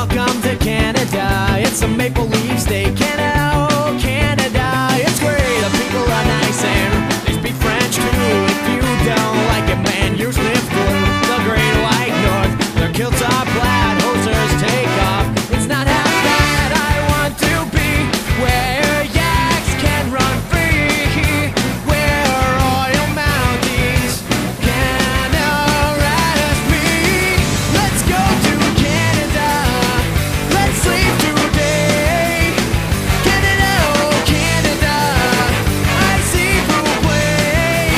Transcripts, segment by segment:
Welcome to Canada, it's a maple leaf state. Canada, oh Canada, it's great. The people are nice and they speak French too. If you don't like it, man, you sniff glue. The great white north, their kilts are plaid, hosers take off. It's not half bad. I want to be where yaks can run free, where royal mounties can arrest me. Let's go to Canada, let's leave today. Canada, oh Canada, I see who play.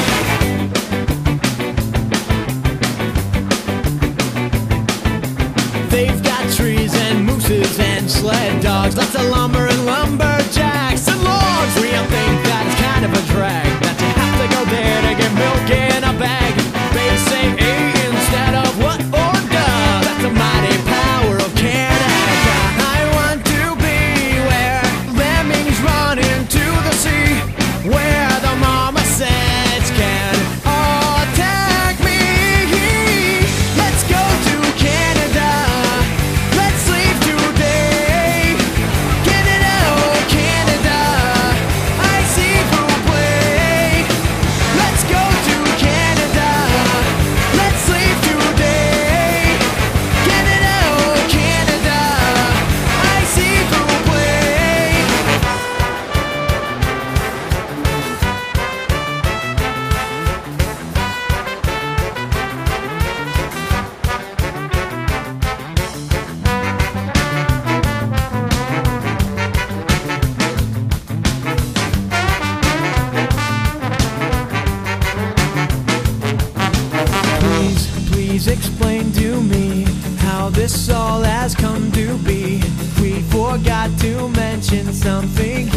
They've got trees and mooses and sled dogs, lots of lumber and lumberjacks and logs. We all think that it's kind of a drag that you have to go there to get milk in a bag. They say A instead of what or duh. That's the mighty power of Canada. I want to be where lemmings run into the sea, where the marmosets can attack me. Let's go to Canada, let's leave today. Canada, oh Canada, I see who play. Let's go to Canada, let's leave today. Canada, oh Canada, I see who play. Please explain to me how this all has come to be. We forgot to mention something